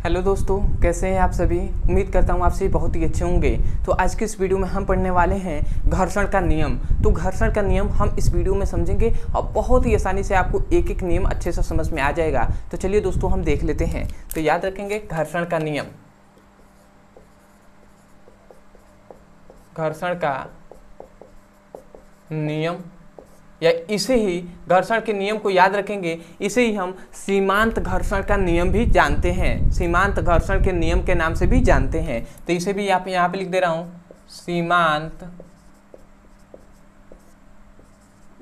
Hello दोस्तों, कैसे हैं आप सभी। उम्मीद करता हूँ आप सभी बहुत ही अच्छे होंगे। तो आज के इस वीडियो में हम पढ़ने वाले हैं घर्षण का नियम। तो घर्षण का नियम हम इस वीडियो में समझेंगे और बहुत ही आसानी से आपको एक एक नियम अच्छे से समझ में आ जाएगा। तो चलिए दोस्तों हम देख लेते हैं। तो याद रखेंगे घर्षण का नियम, घर्षण का नियम या इसे ही घर्षण के नियम को याद रखेंगे, इसे ही हम सीमांत घर्षण का नियम भी जानते हैं। सीमांत घर्षण के नियम के नाम से भी जानते हैं। तो इसे भी आप यहाँ पे लिख दे रहा हूं, सीमांत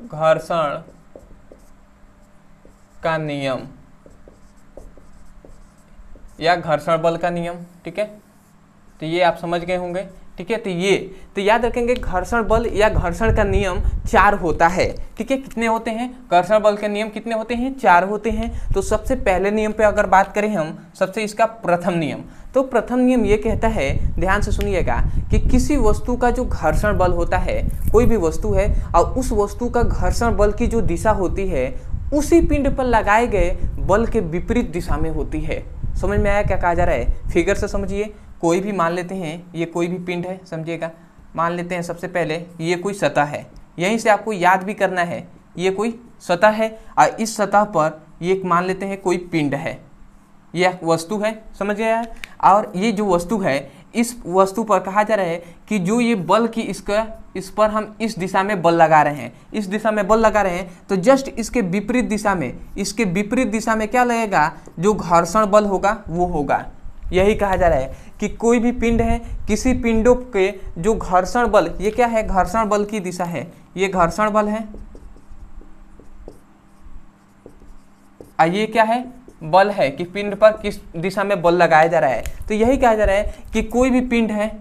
घर्षण का नियम या घर्षण बल का नियम। ठीक है, तो ये आप समझ गए होंगे। ठीक है, तो याद रखेंगे घर्षण बल या घर्षण का नियम 4 होता है। ठीक है, कितने होते हैं घर्षण बल के नियम, कितने होते हैं? 4 होते हैं। तो सबसे पहले नियम पे अगर बात करें हम, सबसे इसका प्रथम नियम, तो प्रथम नियम ये कहता है, ध्यान से सुनिएगा, कि किसी वस्तु का जो घर्षण बल होता है, कोई भी वस्तु है और उस वस्तु का घर्षण बल की जो दिशा होती है उसी पिंड पर लगाए गए बल के विपरीत दिशा में होती है। समझ में आया क्या कहा जा रहा है? फिगर से समझिए। कोई भी मान लेते हैं, ये कोई भी पिंड है, समझिएगा। मान लेते हैं सबसे पहले ये कोई सतह है, यहीं से आपको याद भी करना है, ये कोई सतह है और इस सतह पर ये मान लेते हैं कोई पिंड है, यह वस्तु है, समझ गया। और ये जो वस्तु है, इस वस्तु पर कहा जा रहा है कि जो ये बल की इस पर हम इस दिशा में बल लगा रहे हैं, इस दिशा में बल लगा रहे हैं, तो जस्ट इसके विपरीत दिशा में, इसके विपरीत दिशा में क्या लगेगा? जो घर्षण बल होगा वो होगा। यही कहा जा रहा है कि कोई भी पिंड है, किसी पिंडों के जो घर्षण बल, ये क्या है? घर्षण बल की दिशा है, ये घर्षण बल है और ये क्या है? बल है कि पिंड पर किस दिशा में बल लगाया जा रहा है। तो यही कहा जा रहा है कि कोई भी पिंड है,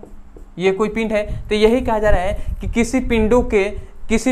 ये कोई पिंड है, तो यही कहा जा रहा है कि किसी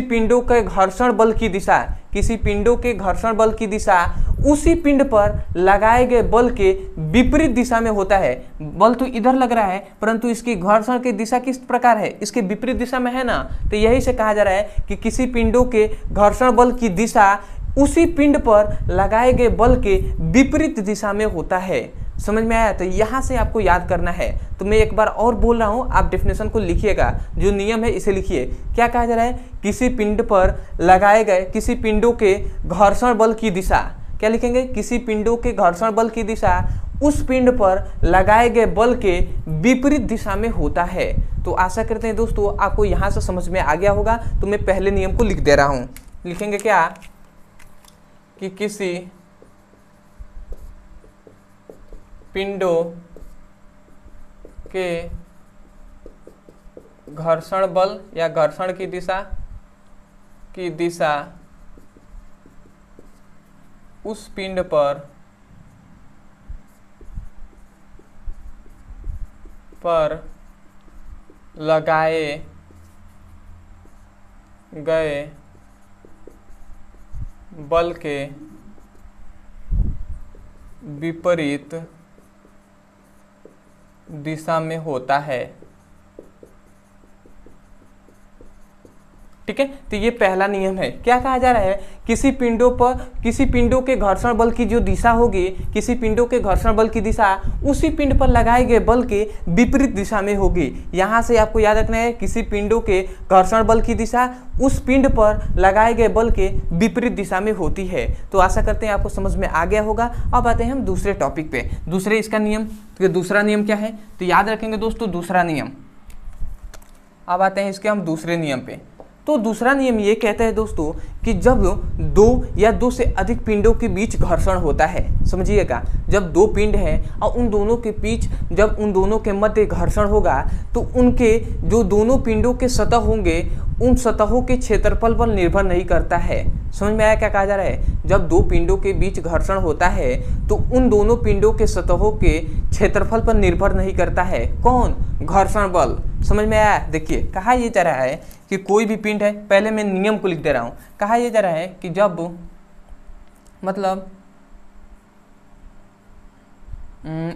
पिंडों के घर्षण बल की दिशा, किसी पिंडों के घर्षण बल की दिशा उसी पिंड पर लगाए गए बल के विपरीत दिशा में होता है। बल तो इधर लग रहा है परंतु इसकी घर्षण की दिशा किस प्रकार है? इसके विपरीत दिशा में है ना। तो यही से कहा जा रहा है कि किसी पिंडों के घर्षण बल की दिशा उसी पिंड पर लगाए गए बल के विपरीत दिशा में होता है। समझ में आया? तो यहाँ से आपको याद करना है। तो मैं एक बार और बोल रहा हूँ, आप डेफिनेशन को लिखिएगा, जो नियम है इसे लिखिए। क्या कहा जा रहा है? किसी पिंड पर लगाए गए, किसी पिंडों के घर्षण बल की दिशा, क्या लिखेंगे? किसी पिंडों के घर्षण बल की दिशा उस पिंड पर लगाए गए बल के विपरीत दिशा में होता है। तो आशा करते हैं दोस्तों आपको यहाँ से समझ में आ गया होगा। तो मैं पहले नियम को लिख दे रहा हूँ। लिखेंगे क्या? कि किसी पिंडों के घर्षण बल या घर्षण की दिशा उस पिंड पर लगाए गए बल के विपरीत दिशा में होता है। ठीक है, तो ये पहला नियम है। क्या कहा जा रहा है? किसी पिंडों के घर्षण बल की जो दिशा होगी, किसी पिंडों के घर्षण बल की दिशा उसी पिंड पर लगाए गए बल के विपरीत दिशा में होगी। यहाँ से आपको याद रखना है, किसी पिंडों के घर्षण बल की दिशा उस पिंड पर लगाए गए बल के विपरीत दिशा में होती है। तो आशा करते हैं आपको समझ में आ गया होगा। अब आते हैं हम दूसरे टॉपिक पे, दूसरे इसका नियम। तो दूसरा नियम क्या है? तो याद रखेंगे दोस्तों दूसरा नियम। अब आते हैं इसके हम दूसरे नियम पे। तो दूसरा नियम ये कहता है दोस्तों कि जब दो या दो से अधिक पिंडों के बीच घर्षण होता है, समझिएगा, जब दो पिंड हैं और उन दोनों के बीच, जब उन दोनों के मध्य घर्षण होगा तो उनके जो दोनों पिंडों के सतह होंगे उन सतहों के क्षेत्रफल पर निर्भर नहीं करता है। समझ में आया क्या कहा जा रहा है? जब दो पिंडों के बीच घर्षण होता है तो उन दोनों पिंडों के सतहों के क्षेत्रफल पर निर्भर नहीं करता है। कौन? घर्षण बल। समझ में आया? देखिए कहा यह जा रहा है कि कोई भी पिंड है, पहले मैं नियम को लिख दे रहा हूं। कहा यह जा रहा है कि जब मतलब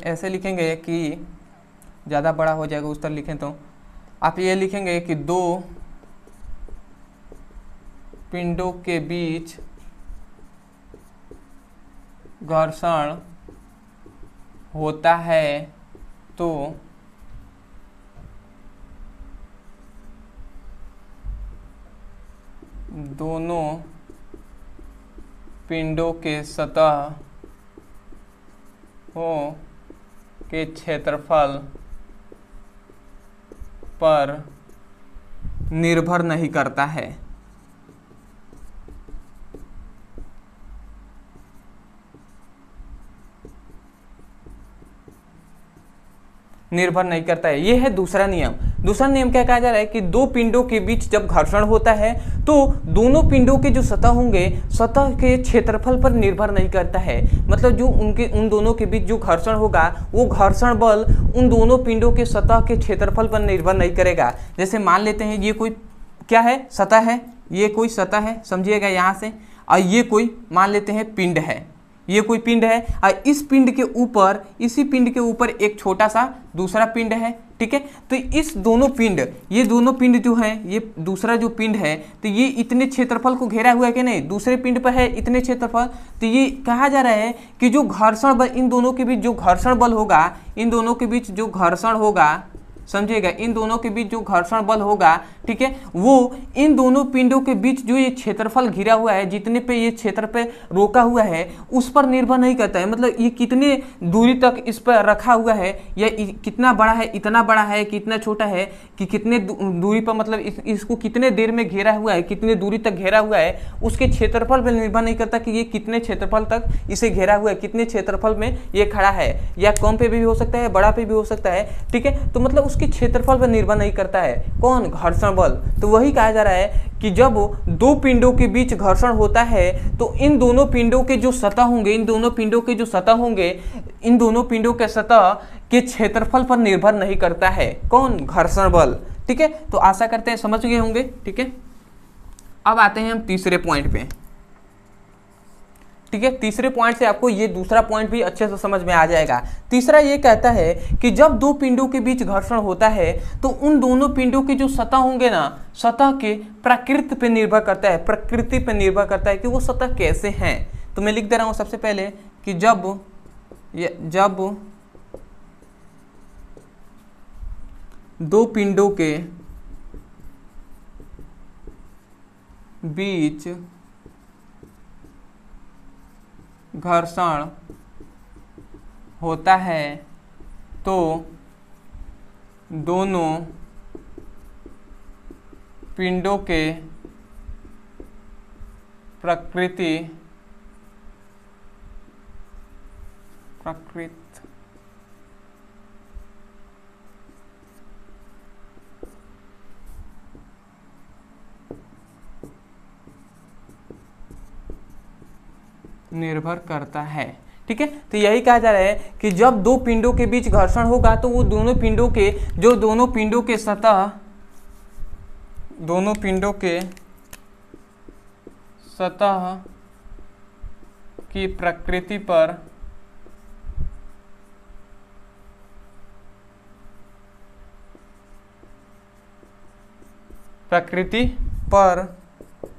ऐसे लिखेंगे कि ज़्यादा बड़ा हो जाएगा, उस तरह लिखें तो आप ये लिखेंगे कि दो पिंडों के बीच घर्षण होता है तो दोनों पिंडों के सतह के क्षेत्रफल पर निर्भर नहीं करता है। निर्भर नहीं करता है, ये है दूसरा नियम। दूसरा नियम क्या कहा जा रहा है कि दो पिंडों के बीच जब घर्षण होता है तो दोनों पिंडों के जो सतह होंगे, सतह के क्षेत्रफल पर निर्भर नहीं करता है। मतलब जो उन दोनों के बीच जो घर्षण होगा वो घर्षण बल उन दोनों पिंडों के सतह के क्षेत्रफल पर निर्भर नहीं करेगा। जैसे मान लेते हैं ये कोई क्या है, सतह है, ये कोई सतह है, समझिएगा यहाँ से, और ये कोई मान लेते हैं पिंड है, ये कोई पिंड है, और इस पिंड के ऊपर, इसी पिंड के ऊपर एक छोटा सा दूसरा पिंड है, ठीक है। तो इस दोनों पिंड, ये दोनों पिंड जो है, ये दूसरा जो पिंड है तो ये इतने क्षेत्रफल को घेरा हुआ है कि नहीं, दूसरे पिंड पर है इतने क्षेत्रफल। तो ये कहा जा रहा है कि जो घर्षण बल इन दोनों के बीच जो घर्षण बल होगा, इन दोनों के बीच जो घर्षण होगा, समझिएगा, इन दोनों के बीच जो घर्षण बल होगा, ठीक है, वो इन दोनों पिंडों के बीच जो ये क्षेत्रफल घिरा हुआ है, जितने पे ये क्षेत्र पे रोका हुआ है, उस पर निर्भर नहीं करता है। मतलब ये कितने दूरी तक इस पर रखा हुआ है, या कितना बड़ा है, इतना बड़ा है, कितना छोटा है, कि कितने दूरी पर, मतलब इसको कितने देर में घेरा हुआ है, कितने दूरी तक घेरा हुआ है, उसके क्षेत्रफल पर निर्भर नहीं करता कि ये कितने क्षेत्रफल तक इसे घेरा हुआ है, कितने क्षेत्रफल में ये खड़ा है, या कम पे भी हो सकता है, बड़ा पे भी हो सकता है, ठीक है। तो मतलब उसके क्षेत्रफल पर निर्भर नहीं करता है कौन, घर्षण बल। तो वही कहा जा रहा है कि जब दो पिंडों के बीच घर्षण होता है तो इन दोनों पिंडों के जो सतह होंगे, इन दोनों पिंडों के जो सतह होंगे, इन दोनों पिंडों के सतह के क्षेत्रफल पर निर्भर नहीं करता है कौन, घर्षण बल, ठीक है। तो आशा करते हैं समझ गए होंगे, ठीक है। अब आते हैं हम तीसरे पॉइंट पे, ठीक है। तीसरे पॉइंट से आपको ये दूसरा पॉइंट भी अच्छे से समझ में आ जाएगा। तीसरा ये कहता है कि जब दो पिंडों के बीच घर्षण होता है तो उन दोनों पिंडों के जो सतह होंगे ना, सतह के प्रकृति पे निर्भर करता है, प्रकृति पे निर्भर करता है कि वो सतह कैसे हैं। तो मैं लिख दे रहा हूं सबसे पहले कि जब दो पिंडों के बीच घर्षण होता है तो दोनों पिंडों के प्रकृति निर्भर करता है, ठीक है। तो यही कहा जा रहा है कि जब दो पिंडों के बीच घर्षण होगा तो वो दोनों पिंडों के सतह, दोनों पिंडों के सतह की प्रकृति पर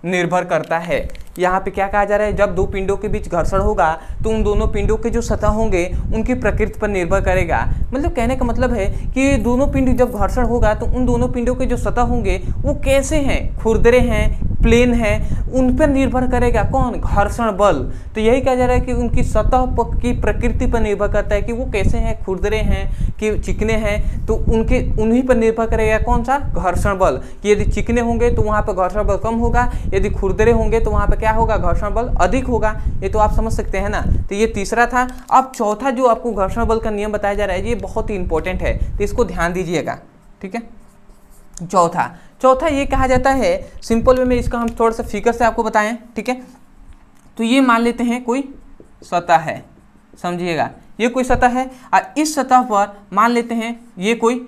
निर्भर करता है। यहाँ पे क्या कहा जा रहा है, जब दो पिंडों के बीच घर्षण होगा तो उन दोनों पिंडों के जो सतह होंगे उनकी प्रकृति पर निर्भर करेगा। मतलब कहने का मतलब है कि दोनों पिंड जब घर्षण होगा तो उन दोनों पिंडों के जो सतह होंगे वो कैसे हैं, खुरदरे हैं, प्लेन है, उन पर निर्भर करेगा कौन, घर्षण बल। तो यही कहा जा रहा है कि उनकी सतह की प्रकृति पर निर्भर करता है कि वो कैसे हैं, खुरदरे हैं कि चिकने हैं, तो उन्हीं पर निर्भर करेगा कौन सा, घर्षण बल। कि यदि चिकने होंगे तो वहाँ पर घर्षण बल कम होगा, यदि खुरदरे होंगे तो वहाँ पर क्या होगा, घर्षण बल अधिक होगा। ये तो आप समझ सकते हैं ना। तो ये तीसरा था। अब चौथा जो आपको घर्षण बल का नियम बताया जा रहा है ये बहुत ही इंपॉर्टेंट है, तो इसको ध्यान दीजिएगा, ठीक है। चौथा ये कहा जाता है, सिंपल वे में इसका हम थोड़ा सा फिगर से आपको बताएं, ठीक है। तो ये मान लेते हैं कोई सतह है, समझिएगा, ये कोई सतह है और इस सतह पर मान लेते हैं ये कोई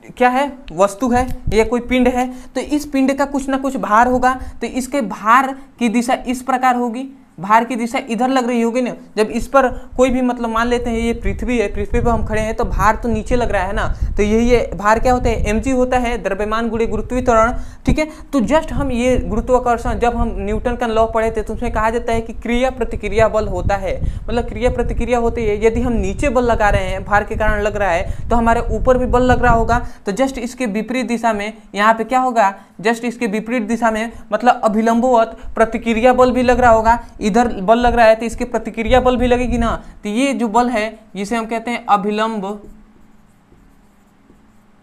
क्या है, वस्तु है, ये कोई पिंड है। तो इस पिंड का कुछ ना कुछ भार होगा, तो इसके भार की दिशा इस प्रकार होगी, भार की दिशा इधर लग रही होगी ना। जब इस पर कोई भी मतलब मान लेते हैं ये पृथ्वी है, पृथ्वी पर हम खड़े हैं तो भार तो नीचे लग रहा है ना, तो यही भार क्या होता है, mg होता है, द्रव्यमान गुणे गुरुत्वीय त्वरण, ठीक है। तो जस्ट हम ये गुरुत्वाकर्षण जब हम न्यूटन का लॉ पढ़े थे तो उसमें कहा जाता है कि क्रिया प्रतिक्रिया बल होता है, मतलब क्रिया प्रतिक्रिया होती है। यदि हम नीचे बल लगा रहे हैं, भार के कारण लग रहा है, तो हमारे ऊपर भी बल लग रहा होगा। तो जस्ट इसके विपरीत दिशा में यहाँ पे क्या होगा, जस्ट इसके विपरीत दिशा में मतलब अभिलंबवत प्रतिक्रिया बल भी लग रहा होगा। इधर बल लग रहा है तो इसके प्रतिक्रिया बल भी लगेगी ना। तो ये जो बल है जिसे हम कहते हैं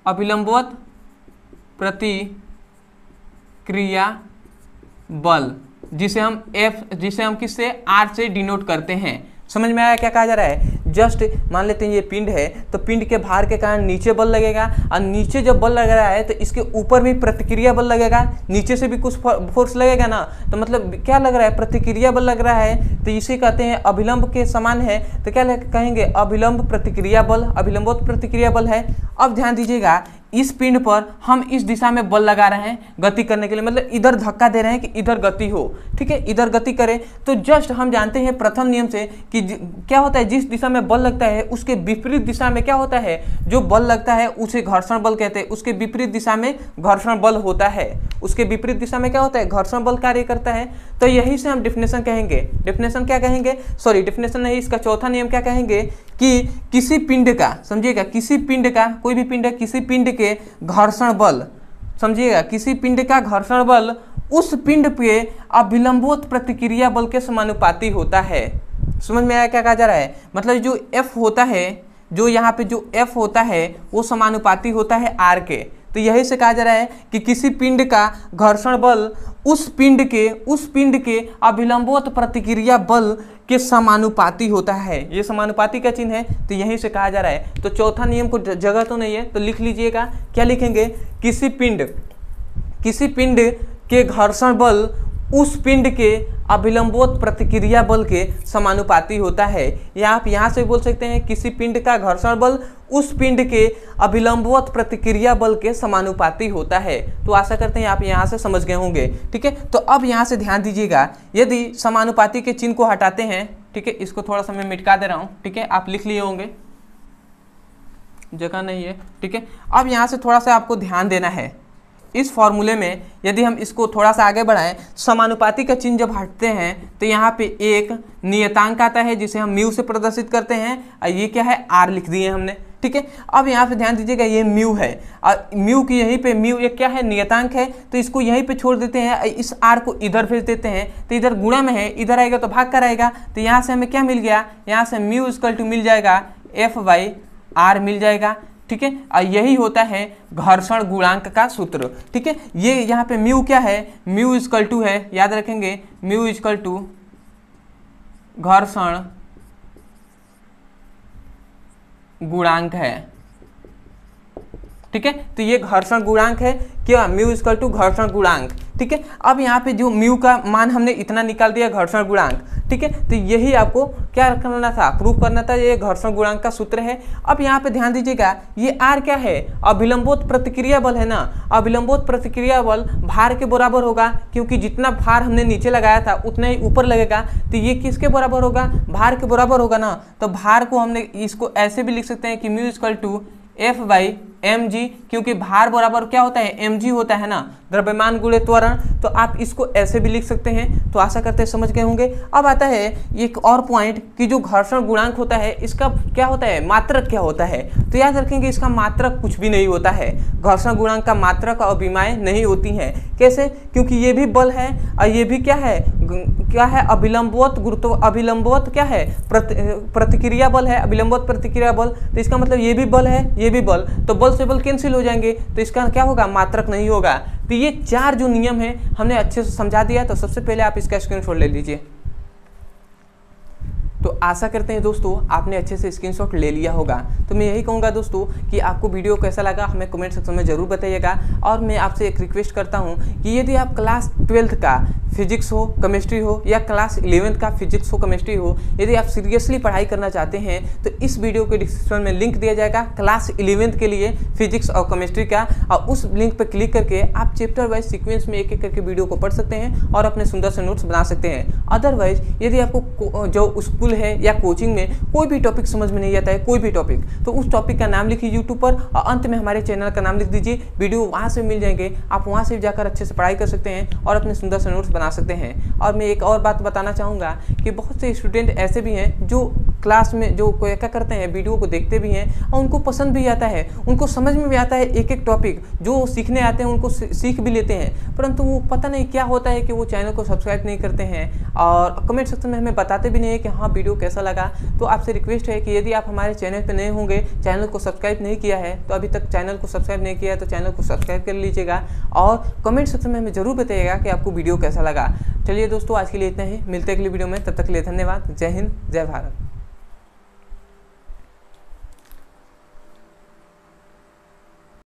अभिलंबवत प्रतिक्रिया बल, जिसे हम किससे, आर से डिनोट करते हैं। समझ में आया क्या कहा जा रहा है। जस्ट मान लेते हैं ये पिंड है, तो पिंड के भार के कारण नीचे बल लगेगा, और नीचे जब बल लग रहा है तो इसके ऊपर भी प्रतिक्रिया बल लगेगा, नीचे से भी कुछ फोर्स लगेगा ना। तो मतलब क्या लग रहा है, प्रतिक्रिया बल लग रहा है, तो इसे कहते हैं अभिलंब के समान है। तो क्या कहेंगे, अभिलंब प्रतिक्रिया बल, अभिलंबवत प्रतिक्रिया बल है। अब ध्यान दीजिएगा, इस पिंड पर हम इस दिशा में बल लगा रहे हैं गति करने के लिए, मतलब इधर धक्का दे रहे हैं कि इधर गति हो, ठीक है, इधर गति करे। तो जस्ट हम जानते हैं प्रथम नियम से कि क्या होता है, जिस दिशा में बल लगता है उसके विपरीत दिशा में क्या होता है, जो बल लगता है उसे घर्षण बल कहते हैं, उसके विपरीत दिशा में घर्षण बल होता है, उसके विपरीत दिशा में क्या होता है, घर्षण बल कार्य करता है। तो यही से हम डिफिनेशन कहेंगे, डिफिनेशन क्या कहेंगे, सॉरी डिफिनेशन नहीं, इसका चौथा नियम क्या कहेंगे कि किसी पिंड का, समझिएगा, किसी पिंड का, कोई भी पिंड है, किसी पिंड के घर्षण बल, समझिएगा, किसी पिंड का घर्षण बल उस पिंड पे अभिलंबवत प्रतिक्रिया बल के समानुपाती होता है। समझ में आया क्या कहा जा रहा है, मतलब जो F होता है, जो यहाँ पे जो F होता है वो समानुपाती होता है R के। तो यही से कहा जा रहा है कि किसी पिंड का घर्षण बल उस पिंड के अभिलंबवत प्रतिक्रिया बल के समानुपाती होता है। ये समानुपाती का चिन्ह है, तो यहीं से कहा जा रहा है। तो चौथा नियम को जगह तो नहीं है तो लिख लीजिएगा, क्या लिखेंगे, किसी पिंड के घर्षण बल उस पिंड के अभिलंबवत प्रतिक्रिया बल के समानुपाती होता है। या आप यहाँ से बोल सकते हैं किसी पिंड का घर्षण बल उस पिंड के अभिलंबवत प्रतिक्रिया बल के समानुपाती होता है। तो आशा करते हैं आप यहाँ से समझ गए होंगे, ठीक है। तो अब यहाँ से ध्यान दीजिएगा, यदि समानुपाती के चिन्ह को हटाते हैं, ठीक है, इसको थोड़ा सा मैं मिटा दे रहा हूँ, ठीक है, आप लिख लिए होंगे, जगह नहीं है, ठीक है। अब यहाँ से थोड़ा सा आपको ध्यान देना है, इस फॉर्मूले में यदि हम इसको थोड़ा सा आगे बढ़ाएं, समानुपाती का चिन्ह जब हटते हैं तो यहाँ पे एक नियतांक आता है जिसे हम म्यू से प्रदर्शित करते हैं, और ये क्या है, आर लिख दिए हमने, ठीक है। अब यहाँ पे ध्यान दीजिएगा, ये म्यू है और म्यू की यहीं पे म्यू एक क्या है, नियतांक है, तो इसको यहीं पे छोड़ देते हैं, इस आर को इधर भेज देते हैं, तो इधर गुणा में है, इधर आएगा तो भाग कर आएगा। तो यहाँ से हमें क्या मिल गया, यहाँ से म्यू इक्वल टू मिल जाएगा F/R मिल जाएगा, ठीक है। और यही होता है घर्षण गुणांक का सूत्र, ठीक है। ये यहाँ पे म्यू क्या है, म्यू इक्वल टू है, याद रखेंगे, म्यू इक्वल टू घर्षण गुणांक है, ठीक है। तो ये घर्षण गुणांक है, क्या, म्यू इक्वल टू घर्षण गुणांक, ठीक है। अब यहाँ पे जो म्यू का मान हमने इतना निकाल दिया, घर्षण गुणांक, ठीक है। तो यही आपको क्या करना था, प्रूफ करना था, ये घर्षण गुणांक का सूत्र है। अब यहाँ पे ध्यान दीजिएगा, ये आर क्या है, अभिलंबवत प्रतिक्रिया बल है ना। अभिलंबवत प्रतिक्रिया बल भार के बराबर होगा, क्योंकि जितना भार हमने नीचे लगाया था उतना ही ऊपर लगेगा। तो ये किसके बराबर होगा, भार के बराबर होगा ना। तो भार को हमने इसको ऐसे भी लिख सकते हैं कि म्यू इक्वल टू F/mg, क्योंकि भार बराबर क्या होता है, mg होता है ना, द्रव्यमान गुणे त्वरण। तो आप इसको ऐसे भी लिख सकते हैं। तो आशा करते हैं समझ गए होंगे। अब आता है एक और पॉइंट कि जो घर्षण गुणांक होता है इसका क्या होता है, मात्रक क्या होता है। तो याद रखेंगे, इसका मात्रक कुछ भी नहीं होता है। घर्षण गुणांक का मात्रक अभिमाएँ नहीं होती हैं। कैसे, क्योंकि ये भी बल है और ये भी क्या है अभिलंबवत क्या है, प्रतिक्रिया बल है, अभिलंबवत प्रतिक्रिया बल। तो इसका मतलब ये भी बल है, ये भी बल, तो बल से बल कैंसिल हो जाएंगे, तो इसका क्या होगा, मात्रक नहीं होगा। तो ये चार जो नियम है हमने अच्छे से समझा दिया। तो सबसे पहले आप इसका स्क्रीनशॉट ले लीजिए। तो आशा करते हैं दोस्तों आपने अच्छे से स्क्रीनशॉट ले लिया होगा। तो मैं यही कहूँगा दोस्तों कि आपको वीडियो कैसा लगा हमें कमेंट सेक्शन में ज़रूर बताइएगा। और मैं आपसे एक रिक्वेस्ट करता हूँ कि यदि आप क्लास 12th का फिजिक्स हो, केमिस्ट्री हो, या क्लास 11th का फिजिक्स हो, केमिस्ट्री हो, यदि आप सीरियसली पढ़ाई करना चाहते हैं तो इस वीडियो के डिस्क्रिप्शन में लिंक दिया जाएगा क्लास 11th के लिए फिजिक्स और केमिस्ट्री का, और उस लिंक पर क्लिक करके आप चैप्टर वाइज सीक्वेंस में एक एक करके वीडियो को पढ़ सकते हैं और अपने सुंदर से नोट्स बना सकते हैं। अदरवाइज यदि आपको जो स्कूल है या कोचिंग में कोई भी टॉपिक समझ में नहीं आता है, कोई भी टॉपिक, तो उस टॉपिक का नाम लिखिए यूट्यूब पर और अंत में हमारे चैनल का नाम लिख दीजिए। वीडियो वहाँ से मिल जाएंगे, आप वहाँ से जाकर अच्छे से पढ़ाई कर सकते हैं और अपने सुंदर से नोट्स बना सकते हैं। और मैं एक और बात बताना चाहूँगा कि बहुत से स्टूडेंट ऐसे भी हैं जो क्लास में जो क्या करते हैं, वीडियो को देखते भी हैं और उनको पसंद भी आता है, उनको समझ में भी आता है, एक एक टॉपिक जो सीखने आते हैं उनको सीख भी लेते हैं, परंतु वो पता नहीं क्या होता है कि वो चैनल को सब्सक्राइब नहीं करते हैं और कमेंट सेक्शन में हमें बताते भी नहीं है कि हाँ वीडियो कैसा लगा। तो आपसे रिक्वेस्ट है कि यदि आप हमारे चैनल पर नए होंगे, चैनल को सब्सक्राइब नहीं किया है तो अभी तक चैनल को सब्सक्राइब नहीं किया है तो चैनल को सब्सक्राइब कर लीजिएगा और कमेंट सेक्शन में हमें ज़रूर बताइएगा कि आपको वीडियो कैसा लगा। चलिए दोस्तों आज के लिए इतना ही, मिलते हैं अगली वीडियो में, तब तक के लिए धन्यवाद। जय हिंद, जय भारत।